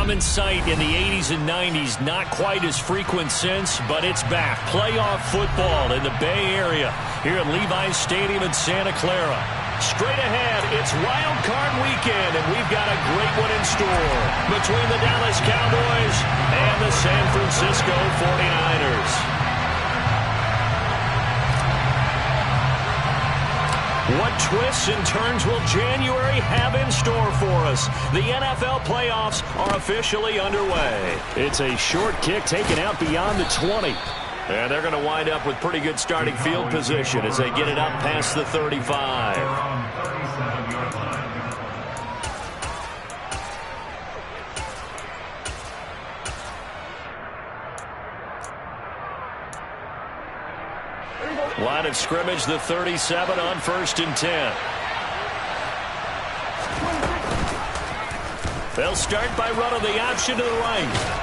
come in sight in the 80s and 90s. Not quite as frequent since, but it's back. Playoff football in the Bay Area here at Levi's Stadium in Santa Clara. Straight ahead, it's Wild Card Weekend, and we've got a great one in store between the Dallas Cowboys and the San Francisco 49ers. What twists and turns will January have in store for us? The NFL playoffs are officially underway. It's a short kick taken out beyond the 20. And they're going to wind up with pretty good starting field position as they get it up past the 35. Line of scrimmage, the 37 on 1st and 10. They'll start by running the option to the right.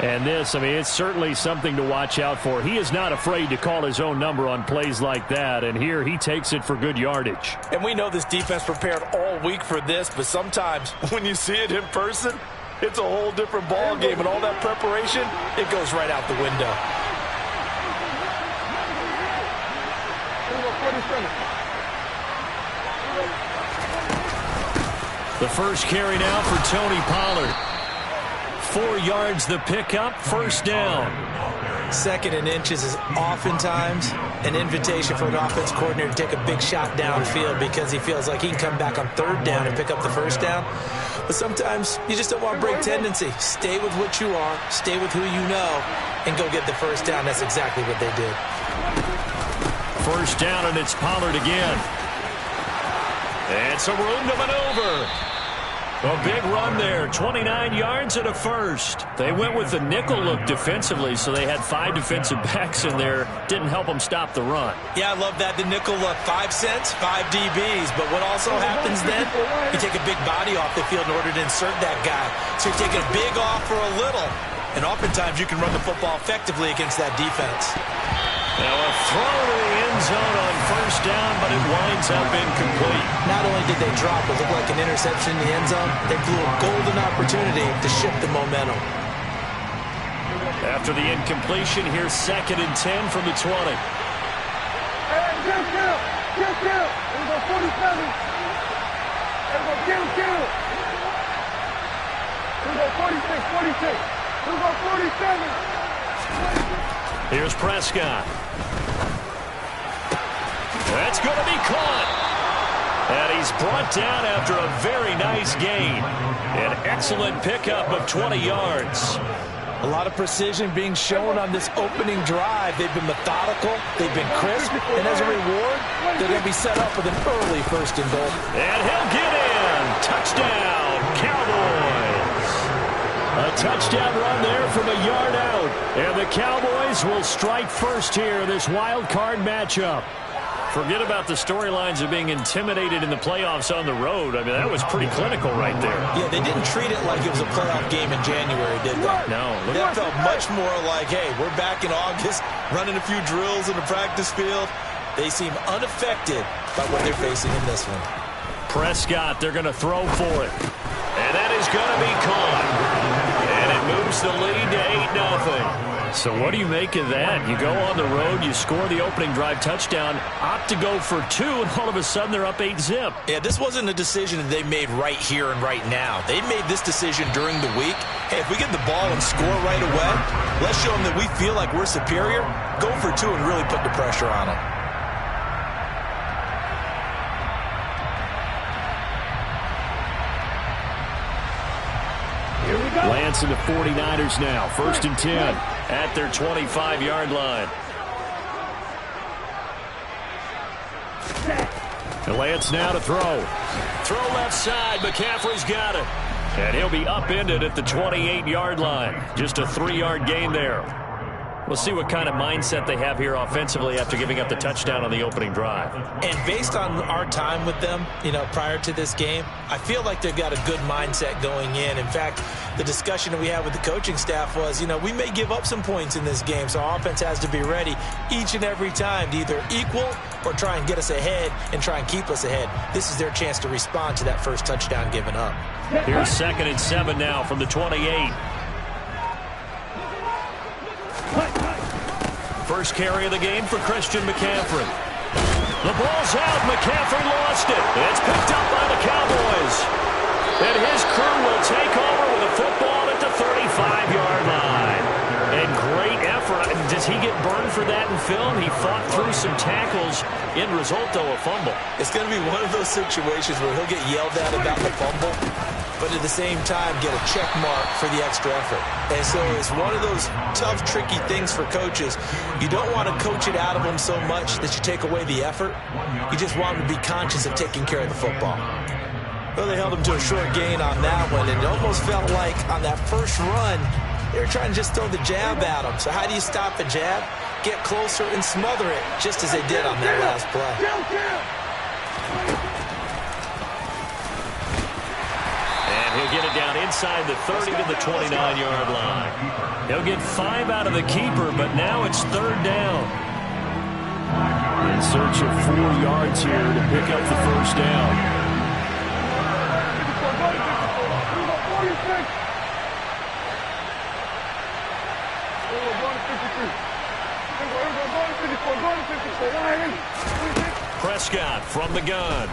And this, I mean, it's certainly something to watch out for. He is not afraid to call his own number on plays like that, and here he takes it for good yardage. And we know this defense prepared all week for this, but sometimes when you see it in person, it's a whole different ball game, and all that preparation, it goes right out the window. The first carry now for Tony Pollard. 4 yards the pickup, first down. 2nd and inches is oftentimes an invitation for an offense coordinator to take a big shot downfield because he feels like he can come back on 3rd down and pick up the first down. But sometimes you just don't want to break tendency. Stay with what you are, stay with who you know, and go get the first down. That's exactly what they did. First down, and it's Pollard again. And some room to maneuver. A big run there, 29 yards and a first. They went with the nickel look defensively, so they had 5 defensive backs in there. Didn't help them stop the run. Yeah, I love that, the nickel look. 5 cents, 5 DBs. But what also happens then, you take a big body off the field in order to insert that guy. So you're taking a big off for a little. And oftentimes you can run the football effectively against that defense. Now a throw to the end zone on first down, but it winds up incomplete. Not only did they drop what looked like an interception in the end zone, they blew a golden opportunity to shift the momentum. After the incompletion, here's 2nd and 10 from the 20. Hey, kill. Here we go, 47. Here we go, kill. Here we go, 46. Here we go, 47. Here's Prescott. That's going to be caught. And he's brought down after a very nice gain. An excellent pickup of 20 yards. A lot of precision being shown on this opening drive. They've been methodical. They've been crisp. And as a reward, they're going to be set up with an early 1st and goal. And he'll get in. Touchdown, Cowboys. A touchdown run there from a yard out. And the Cowboys will strike first here in this wild card matchup. Forget about the storylines of being intimidated in the playoffs on the road. I mean, that was pretty clinical right there. Yeah, they didn't treat it like it was a playoff game in January, did they? No. That felt much more like, hey, we're back in August, running a few drills in the practice field. They seem unaffected by what they're facing in this one. Prescott, they're going to throw for it. And that is going to be caught. And it moves the lead to 8-0. So what do you make of that? You go on the road, you score the opening drive touchdown, opt to go for 2, and all of a sudden they're up 8-zip. Yeah, this wasn't a decision that they made right here and right now. They made this decision during the week. Hey, if we get the ball and score right away, let's show them that we feel like we're superior. Go for 2 and really put the pressure on them. Lance and the 49ers now. 1st and 10 at their 25-yard line. And Lance now to throw. Throw left side. McCaffrey's got it. And he'll be upended at the 28-yard line. Just a 3-yard gain there. We'll see what kind of mindset they have here offensively after giving up the touchdown on the opening drive. And based on our time with them, prior to this game, I feel like they've got a good mindset going in. In fact, the discussion that we had with the coaching staff was, we may give up some points in this game, so our offense has to be ready each and every time to either equal or try and get us ahead and try and keep us ahead. This is their chance to respond to that first touchdown given up. Here's 2nd and 7 now from the 28. First carry of the game for Christian McCaffrey. The ball's out. McCaffrey lost it. It's picked up by the Cowboys. And his crew will take over with a football at the 35-yard line. And great effort. Does he get burned for that in film? He fought through some tackles. End result, though, a fumble. It's going to be one of those situations where he'll get yelled at about the fumble, but at the same time get a check mark for the extra effort. And so it's one of those tough, tricky things for coaches. You don't want to coach it out of them so much that you take away the effort. You just want them to be conscious of taking care of the football. Well, they held him to a short gain on that one, and it almost felt like on that first run, they were trying to just throw the jab at him. So how do you stop a jab? Get closer and smother it, just as they did on that last play. He'll get it down inside the 30 to the 29-yard line. He'll get 5 out of the keeper, but now it's 3rd down. In search of 4 yards here to pick up the first down. Prescott from the gun.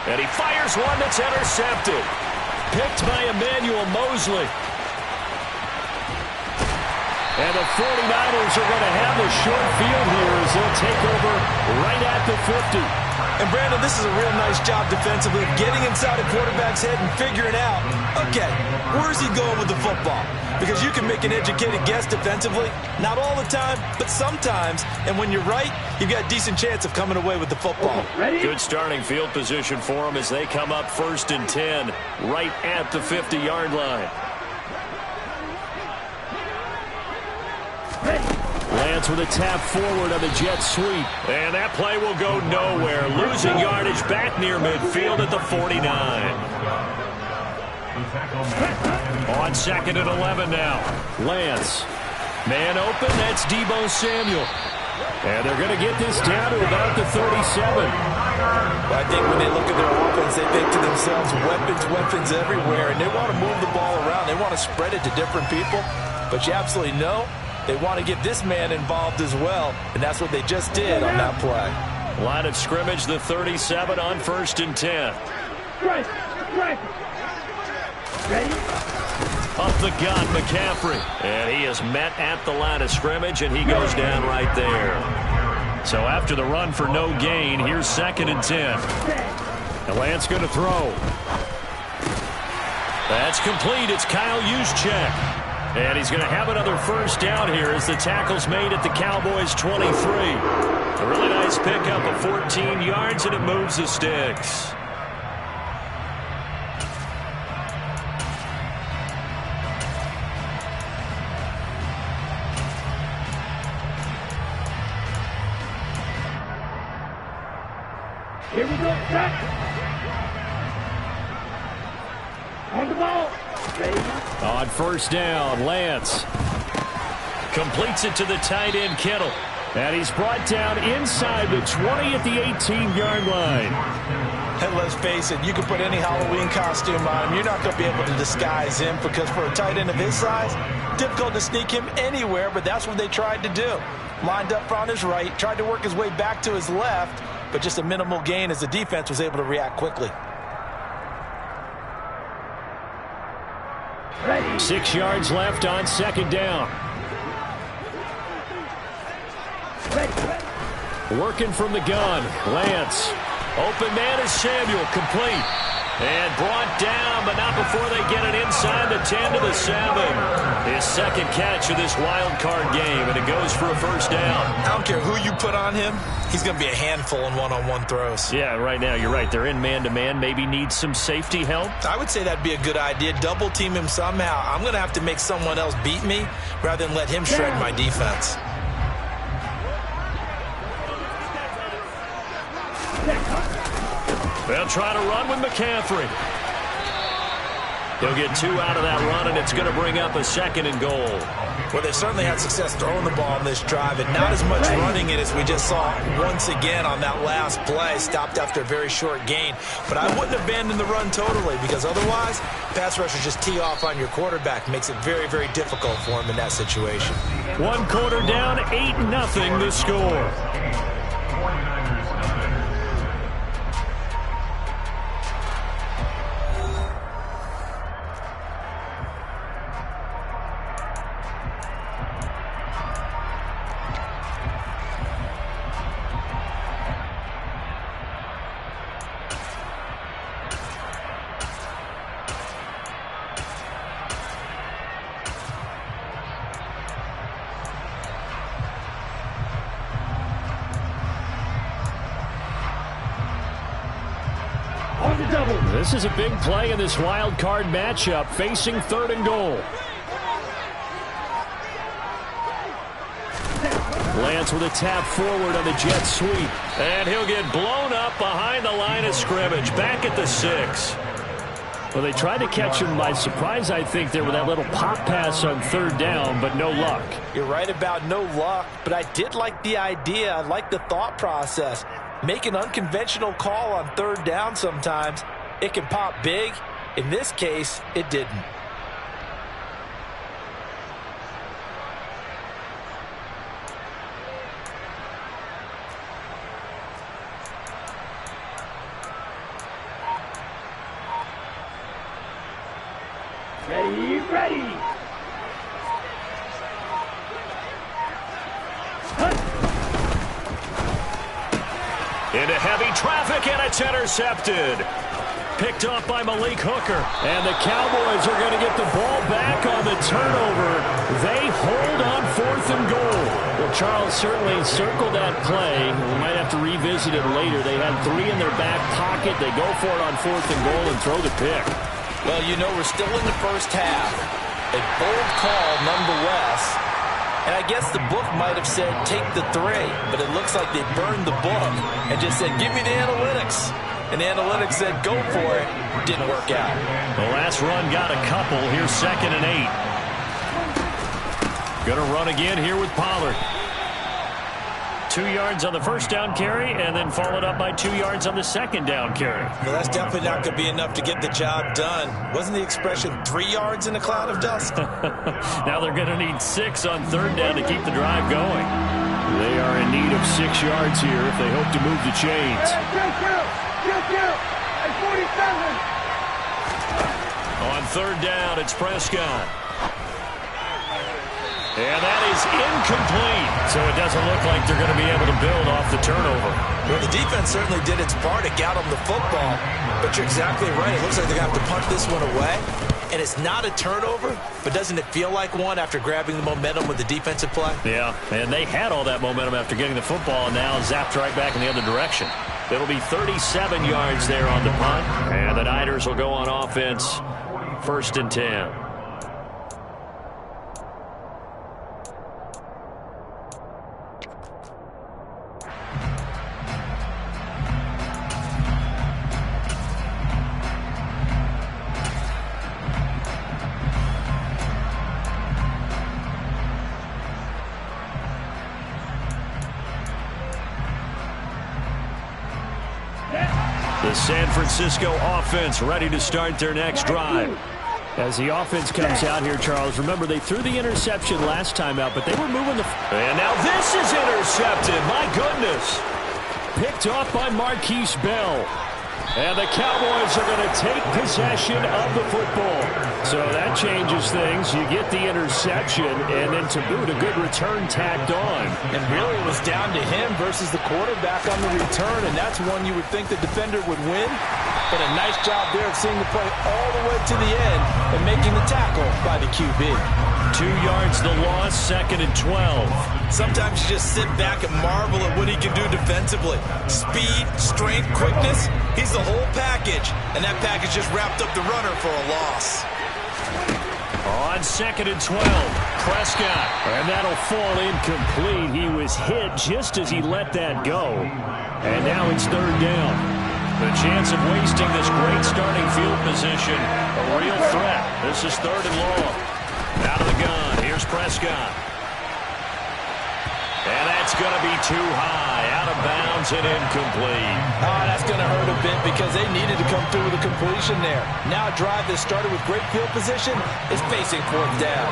And he fires one that's intercepted. Picked by Emmanuel Mosley. And the 49ers are going to have a short field here as they'll take over right at the 50. And, Brandon, this is a real nice job defensively of getting inside a quarterback's head and figuring out, okay, where's he going with the football? Because you can make an educated guess defensively, not all the time, but sometimes. And when you're right, you've got a decent chance of coming away with the football. Good starting field position for them as they come up 1st and 10, right at the 50-yard line. Lance with a tap forward on the jet sweep. And that play will go nowhere. Losing yardage back near midfield at the 49. On 2nd and 11 now. Lance. Man open, that's Deebo Samuel. And they're going to get this down to about the 37. I think when they look at their offense, they think to themselves, weapons everywhere, and they want to move the ball around. They want to spread it to different people. But you absolutely know they want to get this man involved as well, and that's what they just did on that play. Line of scrimmage, the 37 on 1st and 10. Right. Ready? Up the gun, McCaffrey. And he is met at the line of scrimmage, and he goes down right there. So after the run for no gain, here's 2nd and 10. And Lance going to throw. That's complete. It's Kyle Juszczyk. And he's going to have another first down here as the tackle's made at the Cowboys' 23. A really nice pickup of 14 yards, and it moves the sticks. Here we go, set. On the ball. Ready? On 1st down, Lance completes it to the tight end, Kittle. And he's brought down inside the 20 at the 18-yard line. And let's face it, you can put any Halloween costume on him. You're not going to be able to disguise him because for a tight end of his size, difficult to sneak him anywhere, but that's what they tried to do. Lined up on his right, tried to work his way back to his left, but just a minimal gain as the defense was able to react quickly. 6 yards left on 2nd down. Working from the gun, Lance. Open man is Samuel, complete. And brought down, but not before they get it inside the 10 to the 7. His second catch of this wild card game, and it goes for a first down. I don't care who you put on him. He's going to be a handful in one-on-one throws. Yeah, right now, you're right. They're in man-to-man. Maybe need some safety help. I would say that'd be a good idea. Double team him somehow. I'm going to have to make someone else beat me rather than let him shred my defense. They'll try to run with McCaffrey. He'll get 2 out of that run, and it's going to bring up a 2nd and goal. Well, they certainly had success throwing the ball on this drive, and not as much running it as we just saw once again on that last play. Stopped after a very short gain. But I wouldn't abandon the run totally, because otherwise, pass rushers just tee off on your quarterback. Makes it very, very difficult for him in that situation. 1 quarter down, 8-0 the score. This is a big play in this wild card matchup, facing 3rd and goal. Lance with a tap forward on the jet sweep. And he'll get blown up behind the line of scrimmage, back at the 6. Well, they tried to catch him by surprise, I think, there with that little pop pass on 3rd down, but no luck. You're right about no luck, but I did like the idea. I like the thought process. Make an unconventional call on 3rd down sometimes. It can pop big. In this case, it didn't. Ready. Into heavy traffic, and it's intercepted. Picked off by Malik Hooker. And the Cowboys are going to get the ball back on the turnover. They hold on 4th and goal. Well, Charles certainly circled that play. We might have to revisit it later. They had 3 in their back pocket. They go for it on 4th and goal and throw the pick. Well, you know, we're still in the first half. A bold call nonetheless. And I guess the book might have said take the 3, but it looks like they burned the book and just said give me the analytics. And the analytics said go for it. Didn't work out. The last run got a couple. Here's 2nd and 8. Going to run again here with Pollard. 2 yards on the first down carry, and then followed up by 2 yards on the second down carry. Well, that's definitely not going to be enough to get the job done. Wasn't the expression 3 yards in a cloud of dust? Now they're going to need 6 on 3rd down to keep the drive going. They are in need of 6 yards here if they hope to move the chains. At 47. On 3rd down, it's Prescott. And that is incomplete. So it doesn't look like they're going to be able to build off the turnover. Well, the defense certainly did its part to get them the football. But you're exactly right. It looks like they're going to have to punt this one away. And it's not a turnover, but doesn't it feel like one after grabbing the momentum with the defensive play? Yeah, and they had all that momentum after getting the football and now zapped right back in the other direction. It'll be 37 yards there on the punt. And the Niners will go on offense, 1st and 10. The San Francisco offense ready to start their next drive. As the offense comes out here, Charles, remember they threw the interception last time out, but they were moving the... And now this is intercepted. My goodness. Picked off by Marquise Bell. And the Cowboys are going to take possession of the football. So that changes things. You get the interception, and then to boot, a good return tacked on. And really it was down to him versus the quarterback on the return, and that's one you would think the defender would win. But a nice job there of seeing the play all the way to the end and making the tackle by the QB. 2 yards the loss, 2nd and 12. Sometimes you just sit back and marvel at what he can do defensively. Speed, strength, quickness, he's the whole package. And that package just wrapped up the runner for a loss. On 2nd and 12, Prescott. And that'll fall incomplete. He was hit just as he let that go. And now it's 3rd down. The chance of wasting this great starting field position, a real threat. This is 3rd and long. Out of the gun, here's Prescott. And that's going to be too high, out of bounds and incomplete. That's going to hurt a bit because they needed to come through with a completion there. Now a drive that started with great field position is facing 4th down.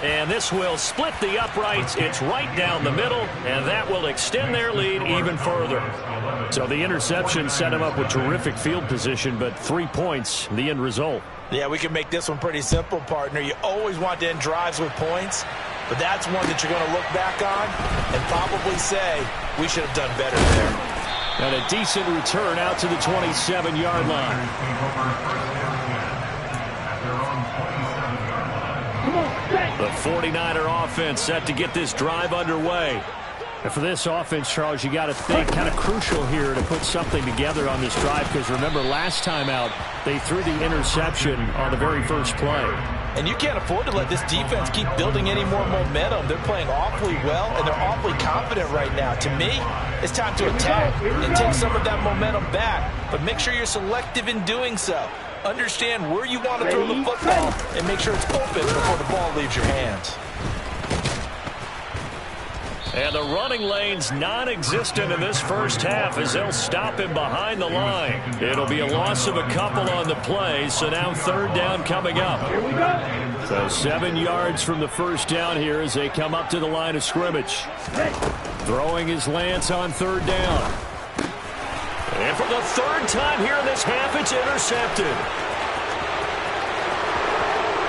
And this will split the uprights. It's right down the middle, and that will extend their lead even further. So the interception set him up with terrific field position, but 3 points, the end result. Yeah, we can make this one pretty simple, partner. You always want to end drives with points, but that's one that you're going to look back on and probably say, we should have done better there. And a decent return out to the 27-yard line. The 49er offense set to get this drive underway. And for this offense, Charles, you got to think kind of crucial here to put something together on this drive because remember last time out they threw the interception on the very first play. And you can't afford to let this defense keep building any more momentum. They're playing awfully well and they're awfully confident right now. To me, it's time to attack and take some of that momentum back. But make sure you're selective in doing so. Understand where you want to throw the football and make sure it's open before the ball leaves your hands. And the running lane's non-existent in this first half as they'll stop him behind the line. It'll be a loss of a couple on the play, so now 3rd down coming up. Here we go. So 7 yards from the first down here as they come up to the line of scrimmage. Throwing his Lance on 3rd down. And for the 3rd time here in this half, it's intercepted.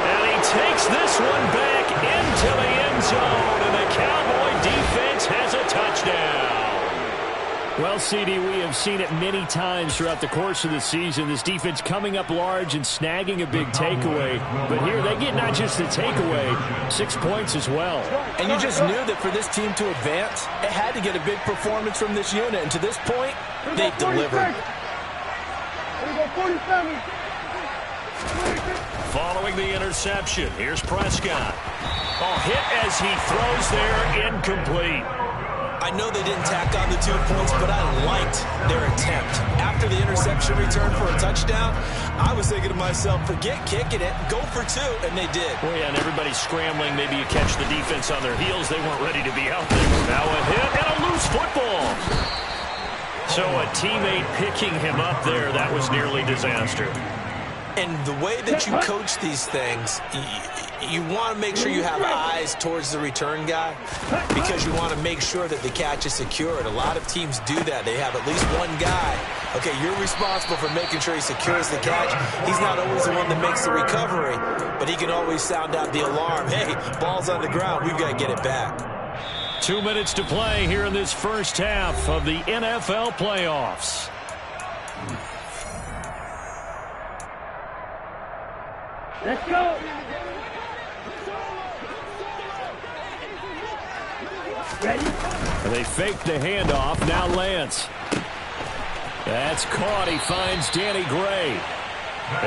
And he takes this one back into the end zone, and the Cowboy defense has a touchdown. Well, CD, we have seen it many times throughout the course of the season. This defense coming up large and snagging a big takeaway. But here they get not just the takeaway, 6 points as well. And you just knew that for this team to advance, it had to get a big performance from this unit. And to this point, they've delivered. Here we go, 47. Following the interception, here's Prescott. Hit as he throws there, incomplete. I know they didn't tack on the 2 points, but I liked their attempt. After the interception return for a touchdown, I was thinking to myself, forget kicking it, go for 2, and they did. Oh, yeah, and everybody's scrambling. Maybe you catch the defense on their heels. They weren't ready to be out there. Now a hit and a loose football. So a teammate picking him up there, that was nearly disaster. And the way that you coach these things, you want to make sure you have eyes towards the return guy because you want to make sure that the catch is secured. A lot of teams do that. They have at least one guy. Okay, you're responsible for making sure he secures the catch. He's not always the one that makes the recovery, but he can always sound out the alarm. Hey, ball's on the ground. We've got to get it back. 2 minutes to play here in this first half of the NFL playoffs. Let's go. Ready? They fake the handoff. Now Lance. That's caught. He finds Danny Gray.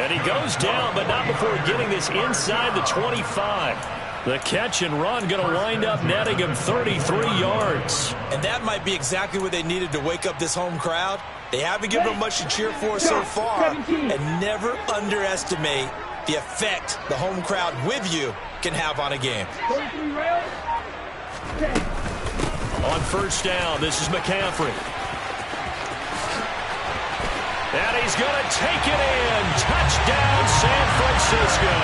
And he goes down, but not before getting this inside the 25. The catch and run going to wind up netting him 33 yards. And that might be exactly what they needed to wake up this home crowd. They haven't given them much to cheer for so far. And never underestimate the effect the home crowd with you can have on a game. On first down, this is McCaffrey. And he's going to take it in. Touchdown, San Francisco.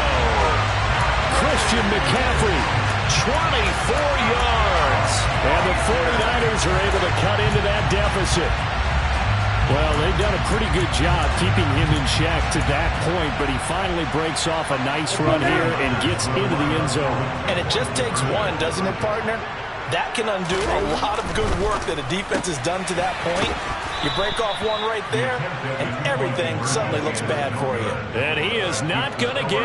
Christian McCaffrey, 24 yards. And the 49ers are able to cut into that deficit. Well, they've done a pretty good job keeping him in check to that point, but he finally breaks off a nice run here and gets into the end zone. And it just takes one, doesn't it, partner? That can undo a lot of good work that a defense has done to that point. You break off one right there, and everything suddenly looks bad for you. And he is not going to get